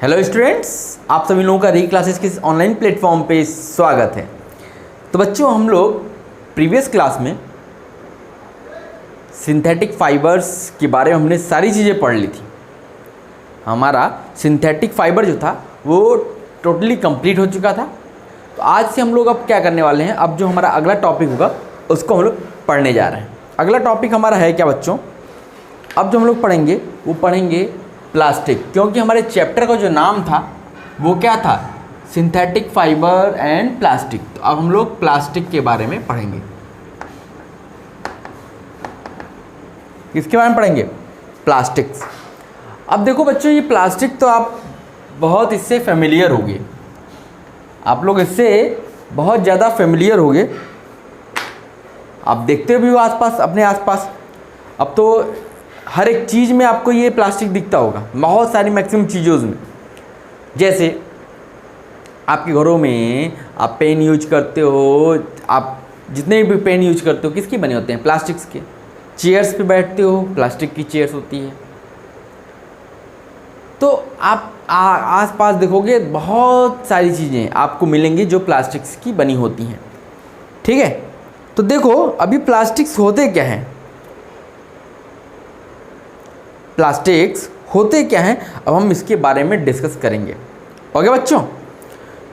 Hello students, आप सभी लोगों का री क्लासेस के ऑनलाइन प्लेटफॉर्म पे स्वागत है। तो बच्चों, हम लोग प्रीवियस क्लास में सिंथेटिक फाइबर्स के बारे में हमने सारी चीज़ें पढ़ ली थी। हमारा सिंथेटिक फाइबर जो था वो टोटली कंप्लीट हो चुका था। तो आज से हम लोग अब क्या करने वाले हैं, अब जो हमारा अगला टॉपिक होगा उसको हम लोग पढ़ने जा रहे हैं। अगला टॉपिक हमारा है क्या बच्चों? अब जो हम लोग पढ़ेंगे वो पढ़ेंगे प्लास्टिक, क्योंकि हमारे चैप्टर का जो नाम था वो क्या था? Synthetic fibre and plastic. तो अब हम लोग प्लास्टिक के बारे में पढ़ेंगे। किसके बारे में पढ़ेंगे? प्लास्टिक्स। अब देखो बच्चों, ये प्लास्टिक तो आप बहुत इससे फेमिलियर होंगे, आप लोग इससे बहुत ज़्यादा फेमिलियर होंगे। आप देखते भी हो आसपास, अपने आसपास। अब तो हर एक चीज़ में आपको ये प्लास्टिक दिखता होगा, बहुत सारी मैक्सिमम चीज़ों में। जैसे आपके घरों में आप पेन यूज करते हो, आप जितने भी पेन यूज करते हो किसके बने होते हैं? प्लास्टिक्स के। चेयर्स पे बैठते हो, प्लास्टिक की चेयर्स होती है। तो आप आसपास देखोगे बहुत सारी चीज़ें आपको मिलेंगी जो प्लास्टिक्स की बनी होती हैं। ठीक है, तो देखो अभी प्लास्टिक्स होते क्या हैं? प्लास्टिक्स होते क्या हैं, अब हम इसके बारे में डिस्कस करेंगे। ओके बच्चों,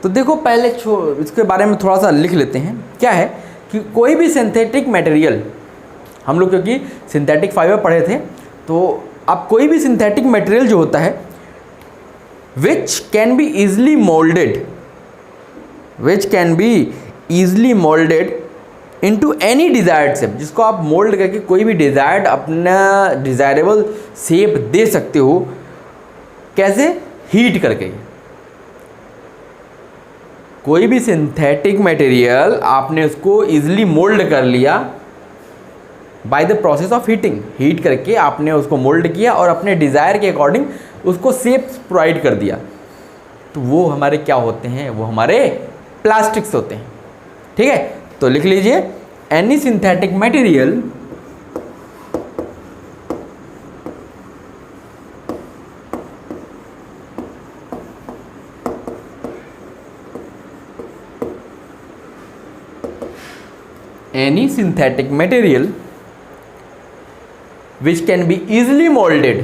तो देखो पहले इसके बारे में थोड़ा सा लिख लेते हैं। क्या है कि कोई भी सिंथेटिक मटेरियल, हम लोग क्योंकि सिंथेटिक फाइबर पढ़े थे, तो अब कोई भी सिंथेटिक मटेरियल जो होता है विच can B easily moulded into any desired shape, जिसको आप मोल्ड करके कोई भी डिज़ायर्ड अपना डिज़ायरेबल शेप दे सकते हो। कैसे? हीट करके। कोई भी सिंथेटिक मटेरियल आपने उसको इजीली मोल्ड कर लिया by the process of heating. Heat करके आपने उसको मोल्ड किया और अपने डिज़ायर के अकॉर्डिंग उसको शेप प्रोवाइड कर दिया, तो वो हमारे क्या होते हैं? वो हमारे प्लास्टिक्स होते हैं। ठीक है, तो लिख लीजिए, any synthetic material which can be easily molded,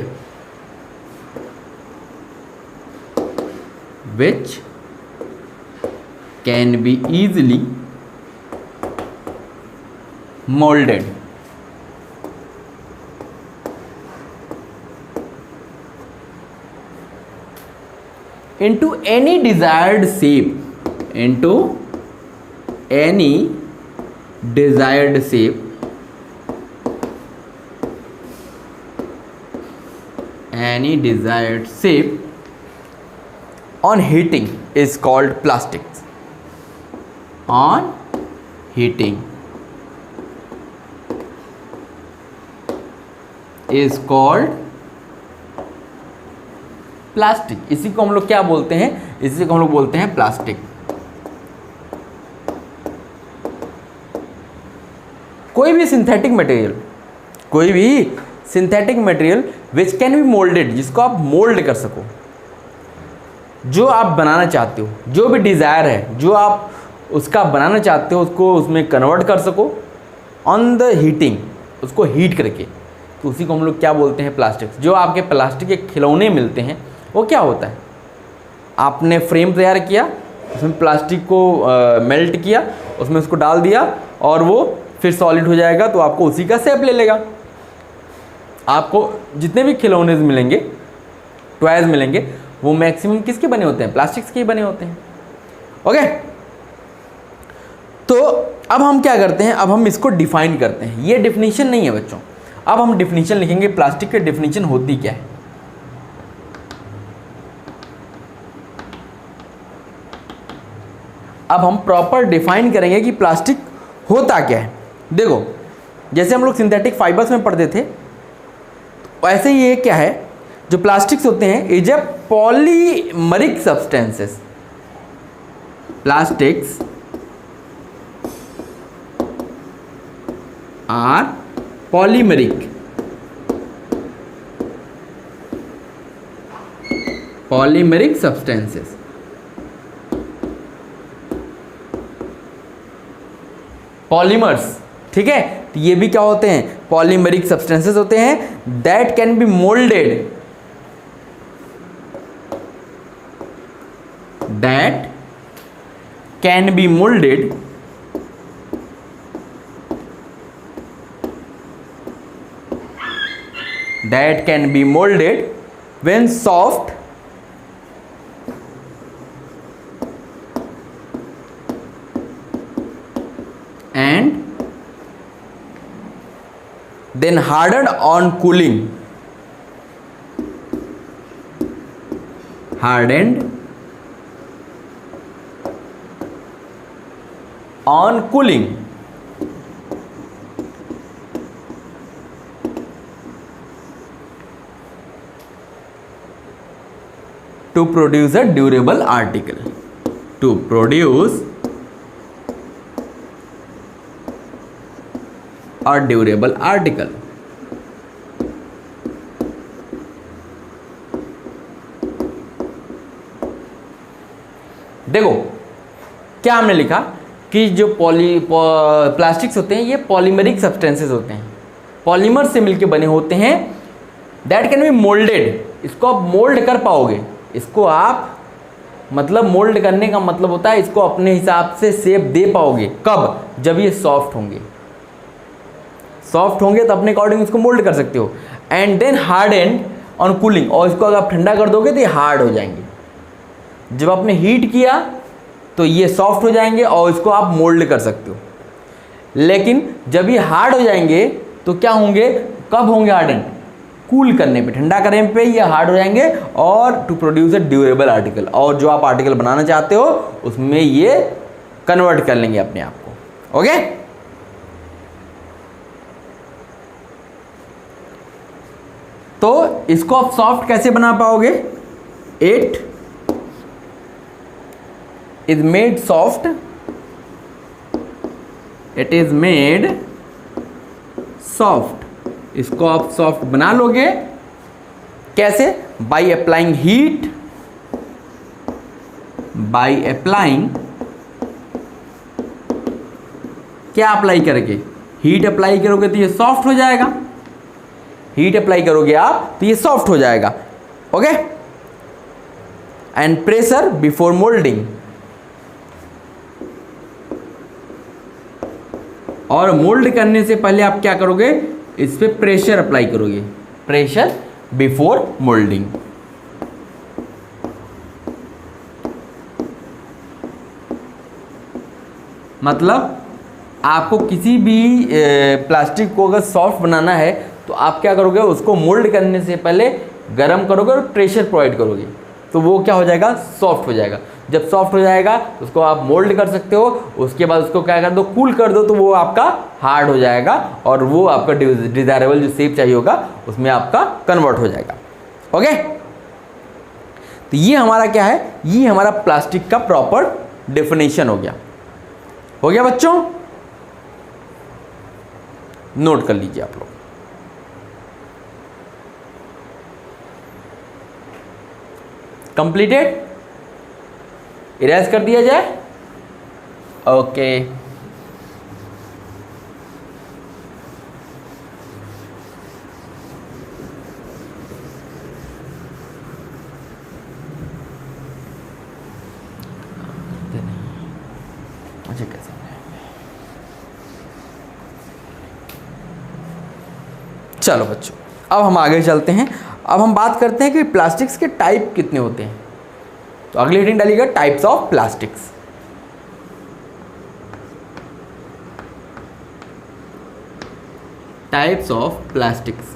into any desired shape, on heating is called plastics. On heating is called plastic. इसी को हम लोग क्या बोलते हैं? इसी को हम लोग बोलते हैं प्लास्टिक। कोई भी synthetic material which can be moulded, जिसको आप मोल्ड कर सको, जो आप बनाना चाहते हो, जो भी डिज़ायर है जो आप उसका बनाना चाहते हो, उसको उसमें कन्वर्ट कर सको ऑन द हीटिंग, उसको हीट करके, तो उसी को हम लोग क्या बोलते हैं? प्लास्टिक्स। जो आपके प्लास्टिक के खिलौने मिलते हैं वो क्या होता है? आपने फ्रेम तैयार किया, उसमें प्लास्टिक को मेल्ट किया, उसमें उसको डाल दिया और वो फिर सॉलिड हो जाएगा, तो आपको उसी का शेप ले लेगा। आपको जितने भी खिलौने मिलेंगे, टॉयज मिलेंगे, वो मैक्सिमम किसके बने होते हैं? प्लास्टिक्स के ही बने होते हैं। ओके, तो अब हम क्या करते हैं? अब हम इसको डिफाइन करते हैं। ये डिफिनीशन नहीं है बच्चों, अब हम डिफिनीशन लिखेंगे। प्लास्टिक की डिफिनीशन होती क्या है? अब हम प्रॉपर डिफाइन करेंगे कि प्लास्टिक होता क्या है। देखो, जैसे हम लोग सिंथेटिक फाइबर्स में पढ़ते थे, वैसे ही ये क्या है, जो प्लास्टिक्स होते हैं is a polymeric substances. Plastics are polymeric polymeric substances, polymers, ठीक है। तो ये भी क्या होते हैं, पॉलीमेरिक सब्सटेंसेस होते हैं that can be moulded, that can be moulded that can be molded when soft and then hardened on cooling, hardened on cooling, to produce a durable article, to produce a durable article। देखो क्या हमने लिखा कि जो plastics होते हैं ये polymeric substances होते हैं, पॉलीमर से मिलके बने होते हैं, दैट कैन बी मोल्डेड, इसको आप मोल्ड कर पाओगे, इसको आप मतलब मोल्ड करने का मतलब होता है इसको अपने हिसाब से शेप दे पाओगे, कब, जब ये सॉफ्ट होंगे, सॉफ्ट होंगे तो अपने अकॉर्डिंग इसको मोल्ड कर सकते हो। And then hard and on cooling, और इसको अगर आप ठंडा कर दोगे तो ये हार्ड हो जाएंगे, जब आपने हीट किया तो ये सॉफ्ट हो जाएंगे और इसको आप मोल्ड कर सकते हो। लेकिन जब ये हार्ड हो जाएंगे तो क्या होंगे, कब होंगे हार्ड एंड, कूल करने पे, ठंडा करने पे ये हार्ड हो जाएंगे और to produce a durable article, और जो आप आर्टिकल बनाना चाहते हो उसमें ये कन्वर्ट कर लेंगे अपने आप को। ओके, तो इसको आप सॉफ्ट कैसे बना पाओगे, it is made soft, it is made soft, इसको आप सॉफ्ट बना लोगे कैसे, by applying heat, by applying, क्या अप्लाई करोगे, हीट अप्लाई करोगे तो ये सॉफ्ट हो जाएगा, हीट अप्लाई करोगे आप तो ये सॉफ्ट हो जाएगा। Okay, and pressure before moulding, और मोल्ड करने से पहले आप क्या करोगे, इस पे प्रेशर अप्लाई करोगे, प्रेशर बिफोर मोल्डिंग। मतलब आपको किसी भी प्लास्टिक को अगर सॉफ्ट बनाना है तो आप क्या करोगे, उसको मोल्ड करने से पहले गरम करोगे और प्रेशर प्रोवाइड करोगे, तो वो क्या हो जाएगा, सॉफ्ट हो जाएगा। जब सॉफ्ट हो जाएगा तो उसको आप मोल्ड कर सकते हो, उसके बाद उसको क्या कर दो, कूल कर दो, तो वो आपका हार्ड हो जाएगा और वो आपका डिजायरेबल जो शेप चाहिए होगा उसमें आपका कन्वर्ट हो जाएगा। ओके, तो ये हमारा क्या है, ये हमारा प्लास्टिक का प्रॉपर डेफिनेशन हो गया बच्चों, नोट कर लीजिए आप लोग। कंप्लीटेड, इरेज कर दिया जाए। ओके, अच्छा कैसे, चलो बच्चों अब हम आगे चलते हैं। अब हम बात करते हैं कि प्लास्टिक्स के टाइप कितने होते हैं। तो अगली हेडिंग डालिएगा, types of plastics. Types of plastics.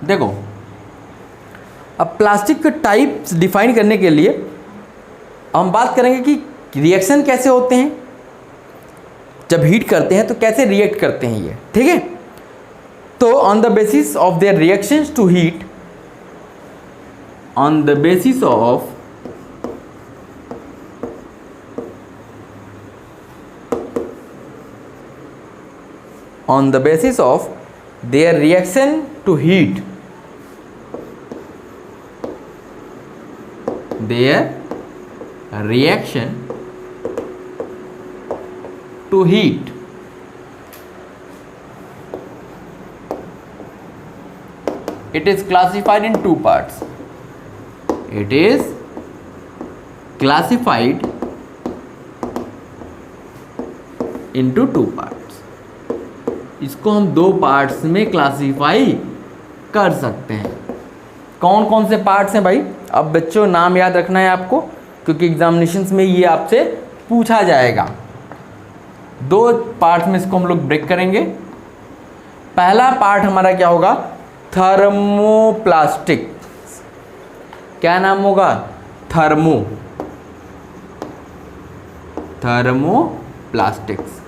देखो, अब प्लास्टिक के टाइप्स डिफाइन करने के लिए हम बात करेंगे कि रिएक्शन कैसे होते हैं, जब हीट करते हैं तो कैसे रिएक्ट करते हैं ये, ठीक है। तो on the basis of their reactions to heat, on the basis of on the basis of their reaction to heat, their reaction to heat, it is classified in two parts. It is classified into two parts. इसको हम दो parts में classify कर सकते हैं। कौन कौन से पार्ट्स हैं भाई? अब बच्चों नाम याद रखना है आपको, क्योंकि एग्जामिनेशंस में ये आपसे पूछा जाएगा। दो पार्ट्स में इसको हम लोग ब्रेक करेंगे। पहला पार्ट हमारा क्या होगा? थर्मोप्लास्टिक। क्या नाम होगा? थर्मोप्लास्टिक्स।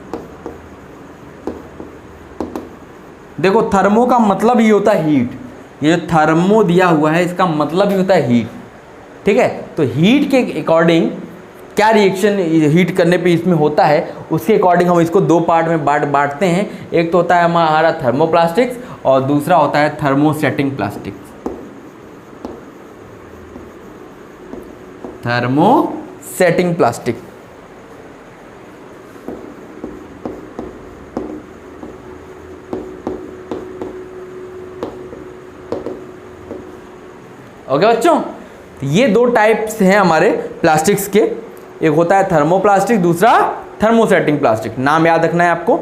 देखो थर्मो का मतलब ही होता है हीट। ये जो थर्मो दिया हुआ है इसका मतलब ही होता है हीट। ठीक है, तो हीट के अकॉर्डिंग क्या रिएक्शन हीट करने पे इसमें होता है, उसके अकॉर्डिंग हम इसको दो पार्ट में बांटते हैं। एक तो होता है हमारा थर्मोप्लास्टिक्स और दूसरा होता है thermosetting plastics. Thermosetting plastic. Okay बच्चों, ये दो टाइप्स हैं हमारे प्लास्टिक्स के। एक होता है थर्मोप्लास्टिक, दूसरा थर्मोसेटिंग प्लास्टिक। नाम याद रखना है आपको।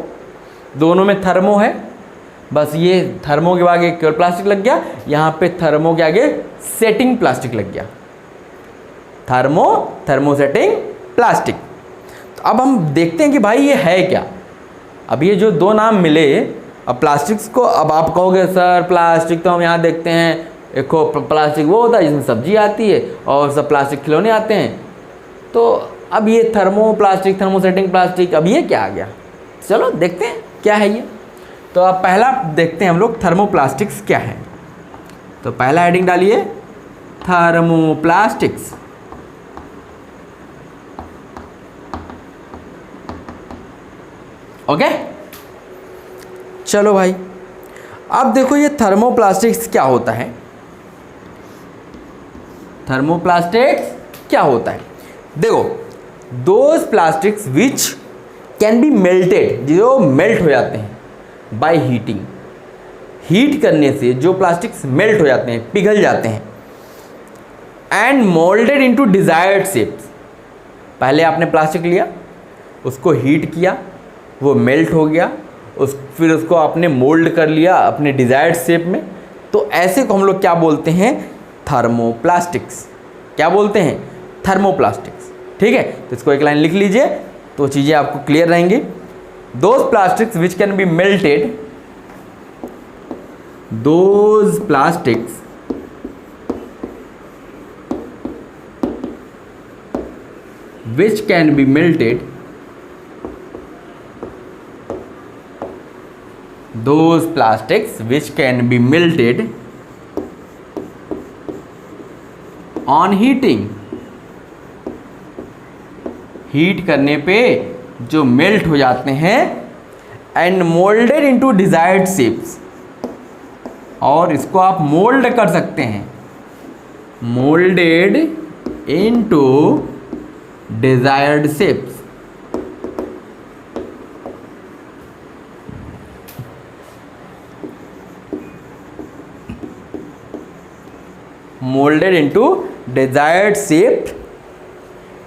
दोनों में थर्मो है, बस ये थर्मो के आगे प्लास्टिक लग गया, यहाँ पे थर्मो के आगे सेटिंग प्लास्टिक लग गया। Thermosetting plastic. तो अब हम देखते हैं कि भाई ये है क्या। अब ये जो दो नाम मिले, अब प्लास्टिक्स को, अब आप कहोगे सर प्लास्टिक तो हम यहाँ देखते हैं, एक प्लास्टिक वो होता है जिसमें सब्जी आती है और सब प्लास्टिक खिलौने आते हैं। तो अब ये थर्मोप्लास्टिक, थर्मोसेटिंग प्लास्टिक, अब ये क्या आ गया? चलो देखते हैं क्या है ये। तो अब पहला देखते हैं हम लोग थर्मोप्लास्टिक्स क्या है। तो पहला हेडिंग डालिए थर्मोप्लास्टिक्स। ओके, चलो भाई अब देखो ये थर्मोप्लास्टिक्स क्या होता है। थर्मोप्लास्टिक्स क्या होता है? देखो, those plastics which can be melted, जो मेल्ट हो जाते हैं बाय हीटिंग। हीट करने से जो प्लास्टिक्स मेल्ट हो जाते हैं, पिघल जाते हैं। And moulded into desired shapes. पहले आपने प्लास्टिक लिया, उसको हीट किया, वो मेल्ट हो गया, फिर उसको आपने मोल्ड कर लिया अपने डिजायर्ड शेप में। तो ऐसे को हम लोग क्या बोलते हैं? थर्मोप्लास्टिक्स। क्या बोलते हैं? थर्मोप्लास्टिक्स। ठीक है, तो इसको एक लाइन लिख लीजिए तो चीज़ें आपको क्लियर रहेंगी। Those plastics which can be melted, those plastics which can be melted, those plastics which can be melted on heating, heat करने पे जो मेल्ट हो जाते हैं, and moulded into desired shapes, और इसको आप मोल्ड कर सकते हैं, moulded into desired shapes. Moulded into desired shape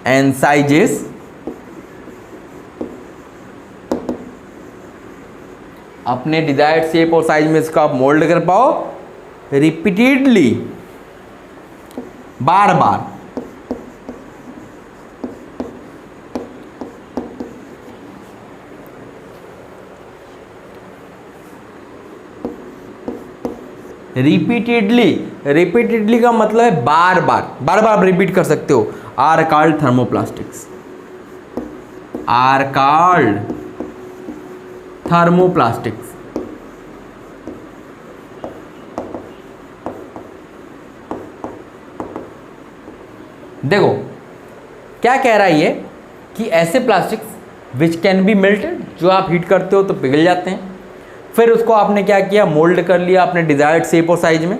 and sizes, अपने डिजायर्ड शेप और साइज में इसको आप मोल्ड कर पाओ रिपीटेडली, बार बार। रिपीटेडली का मतलब है बार बार आप रिपीट कर सकते हो। Are called thermoplastics, are called thermoplastics. देखो क्या कह रहा है ये कि ऐसे plastics which can be melted, जो आप हीट करते हो तो पिघल जाते हैं, फिर उसको आपने क्या किया, मोल्ड कर लिया अपने डिजायर्ड शेप और साइज में।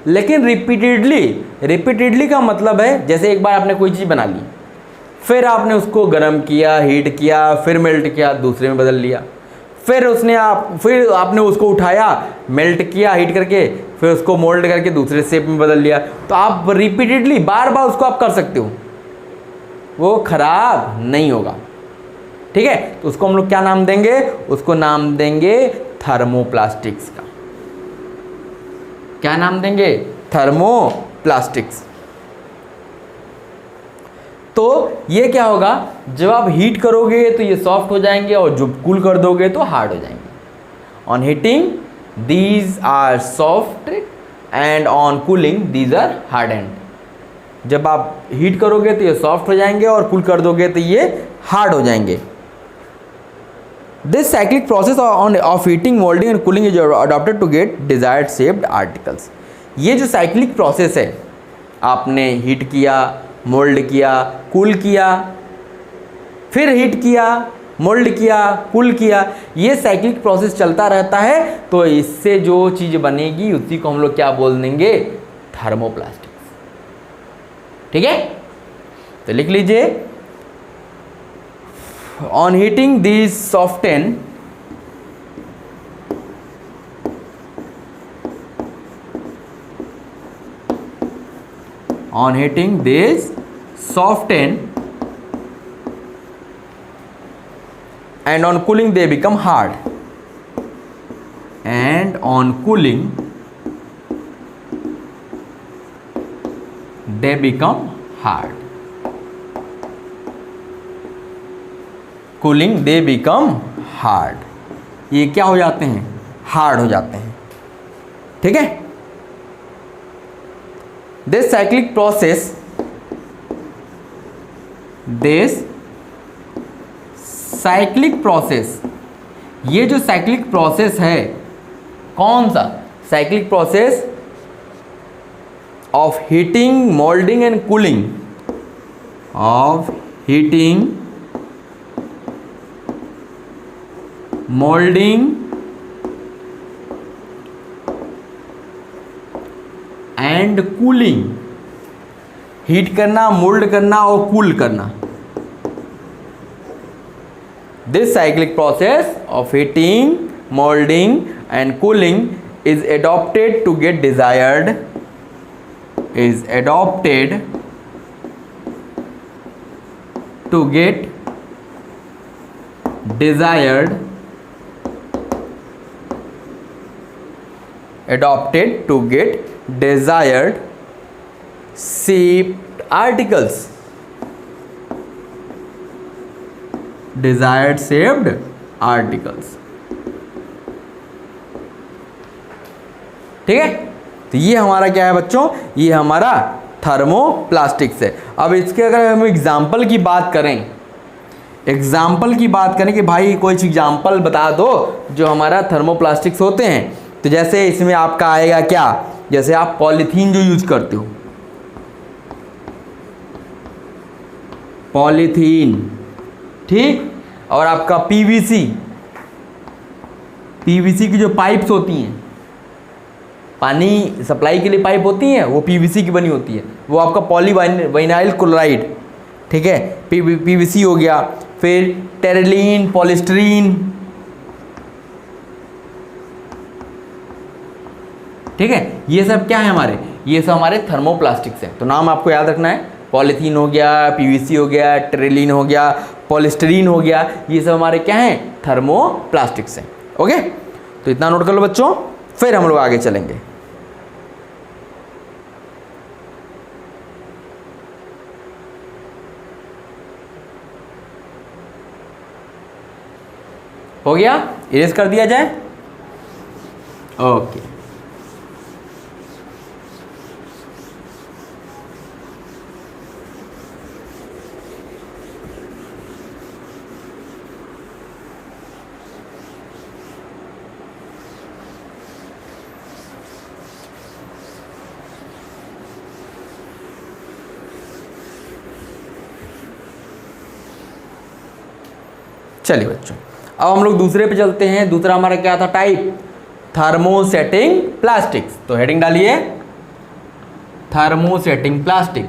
लेकिन रिपीटेडली का मतलब है जैसे एक बार आपने कोई चीज़ बना ली, फिर आपने उसको गर्म किया, हीट किया, फिर मेल्ट किया, दूसरे में बदल लिया, फिर आपने उसको उठाया, मेल्ट किया हीट करके, फिर उसको मोल्ड करके दूसरे शेप में बदल लिया। तो आप रिपीटेडली बार बार उसको आप कर सकते हो, वो खराब नहीं होगा। ठीक है, तो उसको हम लोग क्या नाम देंगे, उसको नाम देंगे थर्मोप्लास्टिक्स का। क्या नाम देंगे, थर्मोप्लास्टिक्स। तो ये क्या होगा, जब आप हीट करोगे तो ये सॉफ्ट हो जाएंगे और जब कूल कर दोगे तो हार्ड हो जाएंगे। On heating these are soft and on cooling these are hardened. जब आप हीट करोगे तो ये सॉफ्ट हो जाएंगे और कूल कर दोगे तो ये हार्ड हो जाएंगे। This cyclic process of heating, moulding and cooling is adopted to get desired shaped articles. ये जो साइक्लिक प्रोसेस है, आपने हीट किया, मोल्ड किया, कूल किया, फिर हीट किया, मोल्ड किया, कूल किया, ये साइक्लिक प्रोसेस चलता रहता है। तो इससे जो चीज़ बनेगी उसी को हम लोग क्या बोल देंगे, थर्मोप्लास्टिक्स। ठीक है, तो लिख लीजिए, on heating these soften on heating these soften and on cooling they become hard, and on cooling they become hard, cooling they become hard, ये क्या हो जाते हैं, हार्ड हो जाते हैं। ठीक है, this cyclic process ये जो साइक्लिक प्रोसेस है, कौन सा cyclic process of heating, moulding and cooling, of heating, moulding and cooling, heat करना, मोल्ड करना और कूल करना। This cyclic process of heating, moulding and cooling is adopted to get desired, is adopted to get desired, adopted to get desired shaped articles, desired shaped articles। ठीक है, तो ये हमारा क्या है बच्चों, ये हमारा थर्मोप्लास्टिक्स है। अब इसके अगर हम एग्जाम्पल की बात करें, कि भाई कोई एग्जाम्पल बता दो जो हमारा थर्मोप्लास्टिक्स होते हैं, तो जैसे इसमें आपका आएगा क्या, जैसे आप पॉलीथीन जो यूज करते हो, पॉलीथीन, ठीक, और आपका पीवीसी की जो पाइप्स होती हैं, पानी सप्लाई के लिए पाइप होती हैं, वो पीवीसी की बनी होती है, वो आपका पॉलीविनाइल क्लोराइड, ठीक है, पीवीसी हो गया। फिर टेरेलीन, पॉलिस्टरीन, ठीक है, ये सब क्या है हमारे, ये सब हमारे थर्मोप्लास्टिक्स हैं। तो नाम आपको याद रखना है, पॉलीथीन हो गया, पीवीसी हो गया, टेरेलीन हो गया, पॉलिस्टरीन हो गया, ये सब हमारे क्या हैं, थर्मोप्लास्टिक्स हैं। ओके, तो इतना नोट कर लो बच्चों, फिर हम लोग आगे चलेंगे। हो गया, इरेज कर दिया जाए। ओके, चलिए बच्चों, अब हम लोग दूसरे पे चलते हैं। दूसरा हमारा क्या था टाइप, थर्मोसेटिंग प्लास्टिक्स। तो हेडिंग डालिए थर्मोसेटिंग प्लास्टिक।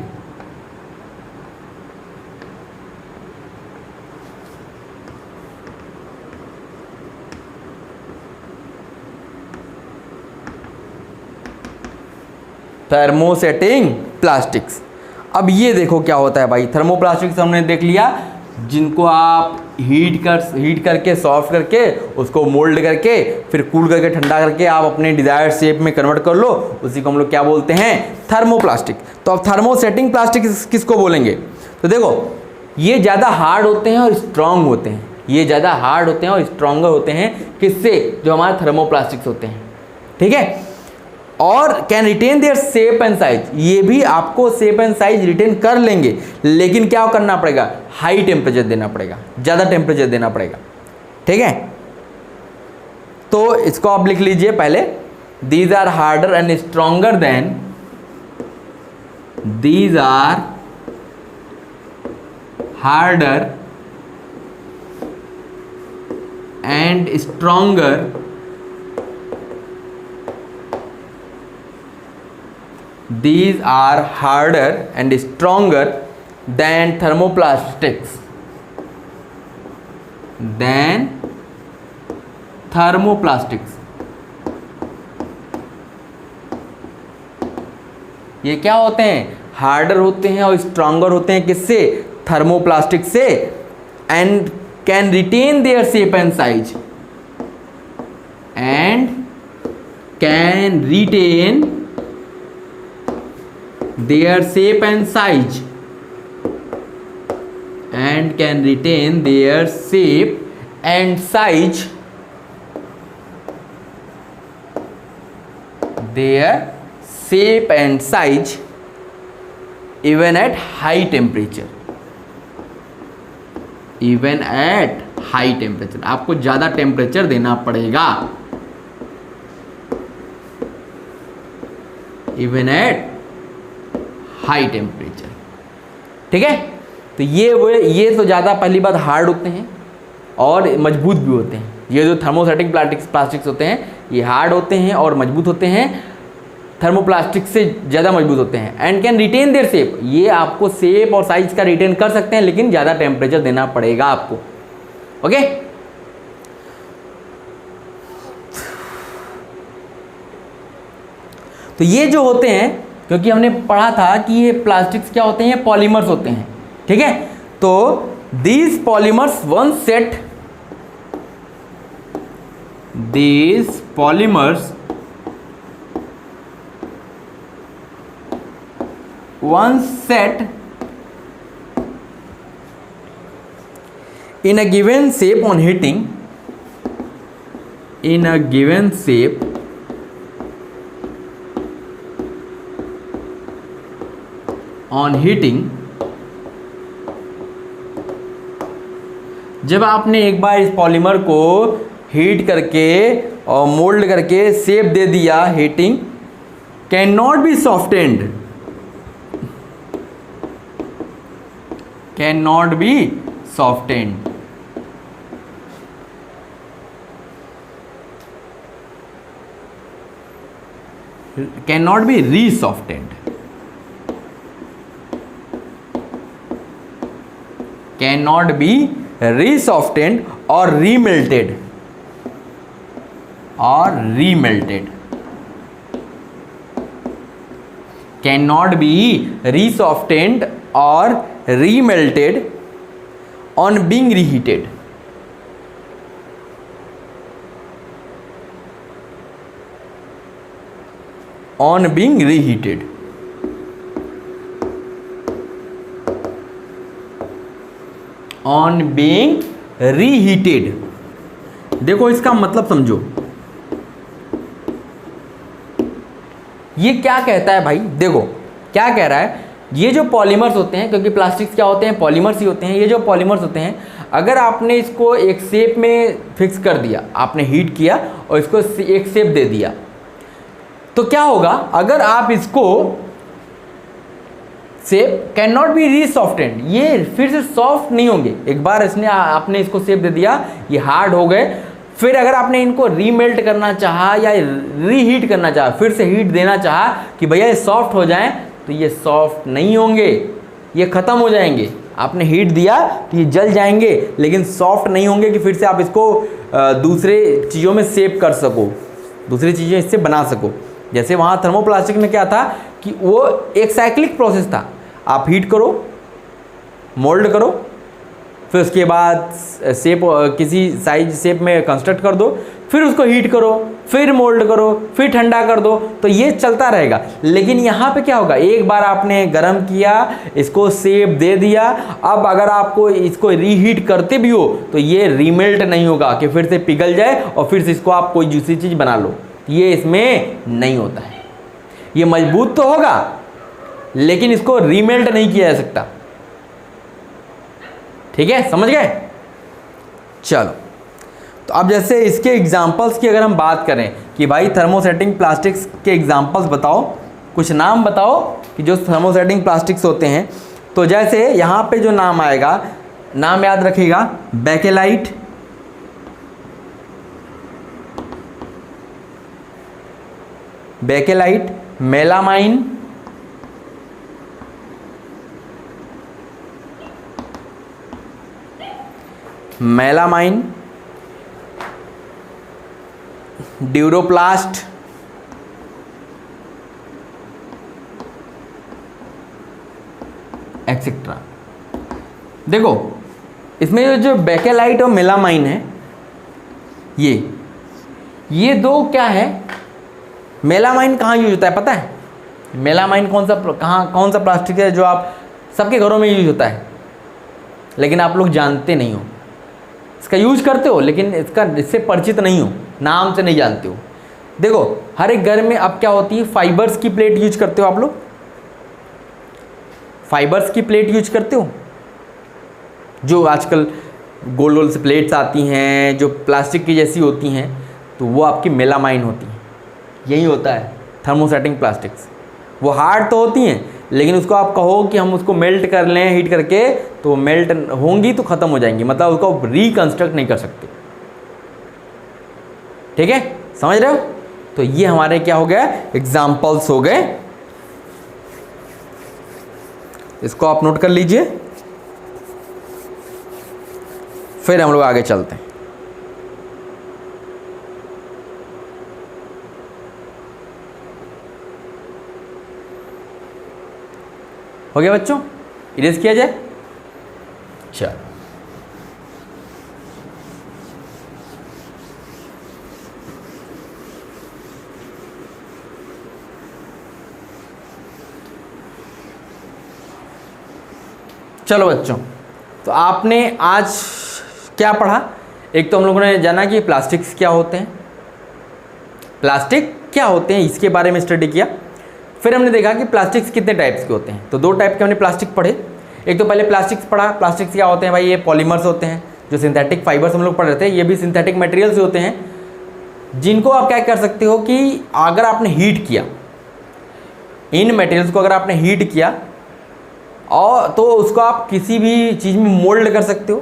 Thermosetting plastics. अब ये देखो क्या होता है भाई, थर्मोप्लास्टिक्स हमने देख लिया, जिनको आप हीट करके सॉफ्ट करके उसको मोल्ड करके फिर कूल करके ठंडा करके आप अपने डिजायर्ड शेप में कन्वर्ट कर लो, उसी को हम लोग क्या बोलते हैं, थर्मोप्लास्टिक। तो अब थर्मोसेटिंग प्लास्टिक किसको बोलेंगे? तो देखो ये ज़्यादा हार्ड होते हैं और स्ट्रांग होते हैं, ये ज़्यादा हार्ड होते हैं और स्ट्रांगर होते हैं, किससे? जो हमारे थर्मोप्लास्टिक्स होते हैं, ठीक है। और can retain their shape and size, ये भी आपको शेप एंड साइज रिटेन कर लेंगे, लेकिन क्या करना पड़ेगा, हाई टेम्परेचर देना पड़ेगा, ज़्यादा टेम्परेचर देना पड़ेगा, ठीक है। तो इसको आप लिख लीजिए पहले, these are harder and stronger than, these are harder and stronger these are harder and stronger than thermoplastics, ये क्या होते हैं, हार्डर होते हैं और स्ट्रॉन्गर होते हैं, किससे, थर्मोप्लास्टिक से, and can retain their shape and size, and can retain their shape and size, and can retain their shape and size, their shape and size even at high temperature, even at high temperature। आपको ज़्यादा temperature देना पड़ेगा, even at high temperature, ठीक है। तो ये तो ज़्यादा पहली बात हार्ड होते हैं और मजबूत भी होते हैं। ये जो थर्मोसेटिंग प्लास्टिक्स होते हैं ये हार्ड होते हैं और मजबूत होते हैं, थर्मोप्लास्टिक से ज़्यादा मजबूत होते हैं। And can retain their shape, ये आपको शेप और साइज का रिटेन कर सकते हैं, लेकिन ज़्यादा टेम्परेचर देना पड़ेगा आपको, ओके। तो ये जो होते हैं, क्योंकि हमने पढ़ा था कि ये प्लास्टिक्स क्या होते हैं, पॉलीमर्स होते हैं, ठीक है। तो these polymers once set in a given shape on heating, जब आपने एक बार इस पॉलीमर को हीट करके और मोल्ड करके शेप दे दिया, heating, can not be softened, can not be softened, can not be resoftened, cannot be re-softened or remelted, cannot be re-softened or remelted on being reheated, on being reheated, on being reheated। देखो इसका मतलब समझो, ये क्या कहता है भाई, देखो क्या कह रहा है, ये जो पॉलीमर्स होते हैं, क्योंकि प्लास्टिक्स क्या होते हैं, पॉलीमर्स ही होते हैं, ये जो पॉलीमर्स होते हैं, अगर आपने इसको एक शेप में फिक्स कर दिया, आपने हीट किया और इसको एक शेप दे दिया, तो क्या होगा, अगर आप इसको शेप कैन नॉट बी रीसॉफ्टेंड, ये फिर से सॉफ्ट नहीं होंगे। एक बार इसने आपने इसको शेप दे दिया, ये हार्ड हो गए, फिर अगर आपने इनको रीमेल्ट करना चाहा या रीहीट करना चाहा, फिर से हीट देना चाहा कि भैया ये सॉफ्ट हो जाएं, तो ये सॉफ्ट नहीं होंगे, ये ख़त्म हो जाएंगे। आपने हीट दिया तो ये जल जाएंगे, लेकिन सॉफ्ट नहीं होंगे कि फिर से आप इसको दूसरे चीज़ों में शेप कर सको, दूसरी चीज़ें इससे बना सको। जैसे वहाँ थर्मोप्लास्टिक में क्या था कि वो एक साइक्लिक प्रोसेस था, आप हीट करो, मोल्ड करो, फिर उसके बाद शेप किसी साइज शेप में कंस्ट्रक्ट कर दो, फिर उसको हीट करो, फिर मोल्ड करो, फिर ठंडा कर दो, तो ये चलता रहेगा। लेकिन यहाँ पे क्या होगा, एक बार आपने गर्म किया, इसको शेप दे दिया, अब अगर आपको इसको रीहीट करते भी हो तो ये रीमेल्ट नहीं होगा कि फिर से पिघल जाए और फिर से इसको आप कोई दूसरी चीज़ बना लो, ये इसमें नहीं होता है। ये मजबूत तो होगा लेकिन इसको रीमेल्ट नहीं किया जा सकता। ठीक है, समझ गए? चलो, तो अब जैसे इसके एग्जाम्पल्स की अगर हम बात करें कि भाई थर्मोसेटिंग प्लास्टिक्स के एग्जाम्पल्स बताओ, कुछ नाम बताओ कि जो थर्मोसेटिंग प्लास्टिक्स होते हैं। तो जैसे यहाँ पे जो नाम आएगा, नाम याद रखिएगा, bakelite, bakelite, melamine, melamine, duroplast, etcetera. देखो इसमें जो बेकेलाइट और मेलामाइन है, ये दो क्या है, मेलामाइन कहाँ यूज होता है पता है? मेलामाइन कौन सा प्लास्टिक है जो आप सबके घरों में यूज होता है, लेकिन आप लोग जानते नहीं हो। इसका यूज करते हो लेकिन इससे परिचित नहीं हो, नाम से नहीं जानते हो। देखो हर एक घर में अब क्या होती है, फाइबर्स की प्लेट यूज करते हो आप लोग, फाइबर्स की प्लेट यूज करते हो, जो आजकल गोल गोल से प्लेट्स आती हैं जो प्लास्टिक की जैसी होती हैं, तो वो आपकी मेलामाइन होती हैं। यही होता है थर्मोसेटिंग प्लास्टिक्स। वो हार्ड तो होती हैं लेकिन उसको आप कहो कि हम उसको मेल्ट कर लें हीट करके, तो मेल्ट होंगी तो ख़त्म हो जाएंगी, मतलब उसको रिकंस्ट्रक्ट नहीं कर सकते। ठीक है, समझ रहे हो? तो ये हमारे क्या हो गया, एग्जाम्पल्स हो गए। इसको आप नोट कर लीजिए, फिर हम लोग आगे चलते हैं। हो गया बच्चों, इरेज किया जाए। चलो, चलो बच्चों, तो आपने आज क्या पढ़ा? एक तो हम लोगों ने जाना कि प्लास्टिक्स क्या होते हैं, प्लास्टिक क्या होते हैं इसके बारे में स्टडी किया। फिर हमने देखा कि प्लास्टिक्स कितने टाइप्स के होते हैं। तो दो टाइप के हमने प्लास्टिक पढ़े। एक तो पहले प्लास्टिक्स पढ़ा, प्लास्टिक्स क्या होते हैं भाई, ये पॉलीमर्स होते हैं, जो सिंथेटिक फाइबर्स हम लोग पढ़ रहे थे, ये भी सिंथेटिक मटेरियल्स होते हैं, जिनको आप क्या कर सकते हो कि अगर आपने हीट किया, इन मटेरियल्स को अगर आपने हीट किया और तो उसको आप किसी भी चीज़ में मोल्ड कर सकते हो,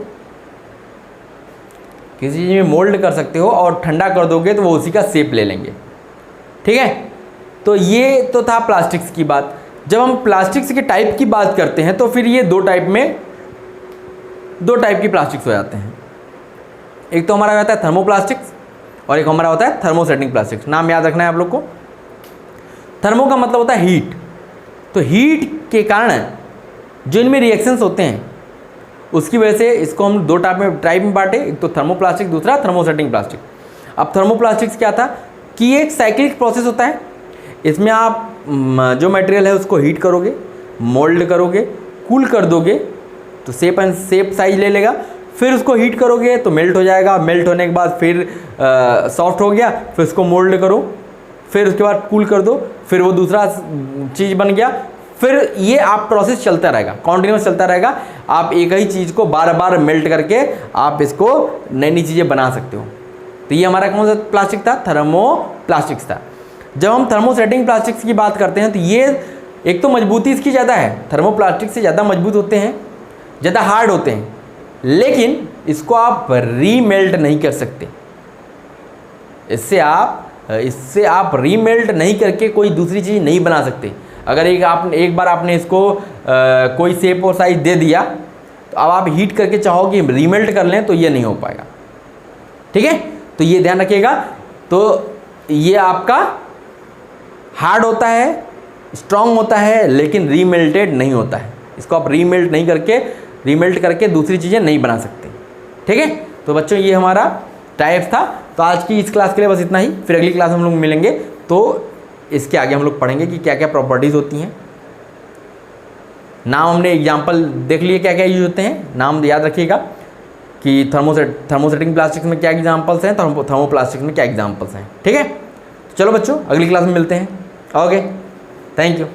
किसी चीज़ में मोल्ड कर सकते हो और ठंडा कर दोगे तो वो उसी का शेप ले लेंगे। ठीक है, तो ये तो था प्लास्टिक्स की बात। जब हम प्लास्टिक्स के टाइप की बात करते हैं तो फिर ये दो टाइप की प्लास्टिक्स हो जाते हैं। एक तो हमारा होता है थर्मोप्लास्टिक्स और एक हमारा होता है थर्मोसेटिंग प्लास्टिक्स। नाम याद रखना है आप लोग को। थर्मो का मतलब होता है हीट, तो हीट के कारण जो इनमें रिएक्शंस होते हैं उसकी वजह से इसको हम दो टाइप में बांटे, एक तो थर्मोप्लास्टिक, दूसरा थर्मोसेटिंग प्लास्टिक। अब थर्मोप्लास्टिक्स क्या था कि एक साइक्लिक प्रोसेस होता है, इसमें आप जो मटेरियल है उसको हीट करोगे, मोल्ड करोगे, कूल कर दोगे तो शेप साइज ले लेगा, फिर उसको हीट करोगे तो मेल्ट हो जाएगा, मेल्ट होने के बाद फिर सॉफ्ट हो गया, फिर उसको मोल्ड करो, फिर उसके बाद कूल कर दो, फिर वो दूसरा चीज़ बन गया। फिर ये आप प्रोसेस चलता रहेगा, कॉन्टिन्यूस चलता रहेगा। आप एक ही चीज़ को बार बार मेल्ट करके आप इसको नई नई चीज़ें बना सकते हो। तो ये हमारा कौन सा प्लास्टिक था, थर्मोप्लास्टिक्स था। जब हम थर्मोसेटिंग प्लास्टिक्स की बात करते हैं तो ये एक तो मजबूती इसकी ज़्यादा है, थर्मोप्लास्टिक से ज़्यादा मजबूत होते हैं, ज़्यादा हार्ड होते हैं, लेकिन इसको आप रीमेल्ट नहीं कर सकते। इससे आप रीमेल्ट नहीं करके कोई दूसरी चीज़ नहीं बना सकते। अगर एक बार आपने इसको कोई शेप और साइज दे दिया, तो अब आप हीट करके चाहो कि रीमेल्ट कर लें तो ये नहीं हो पाएगा। ठीक है, तो ये ध्यान रखिएगा। तो ये आपका हार्ड होता है, स्ट्रॉन्ग होता है, लेकिन रीमेल्टेड नहीं होता है। इसको आप रीमेल्ट करके दूसरी चीज़ें नहीं बना सकते। ठीक है, तो बच्चों ये हमारा टाइप्स था। तो आज की इस क्लास के लिए बस इतना ही। फिर अगली क्लास में हम लोग मिलेंगे, तो इसके आगे हम लोग पढ़ेंगे कि क्या क्या प्रॉपर्टीज़ होती हैं। नाम हमने एग्जाम्पल देख लिए क्या क्या यूज होते हैं, नाम याद रखिएगा कि थर्मोसेटिंग प्लास्टिक्स में क्या एग्जाम्पल्स हैं, थर्मोप्लास्टिक्स में क्या एग्जाम्पल्स हैं। ठीक है, चलो बच्चों अगली क्लास में मिलते हैं। Okay, thank you.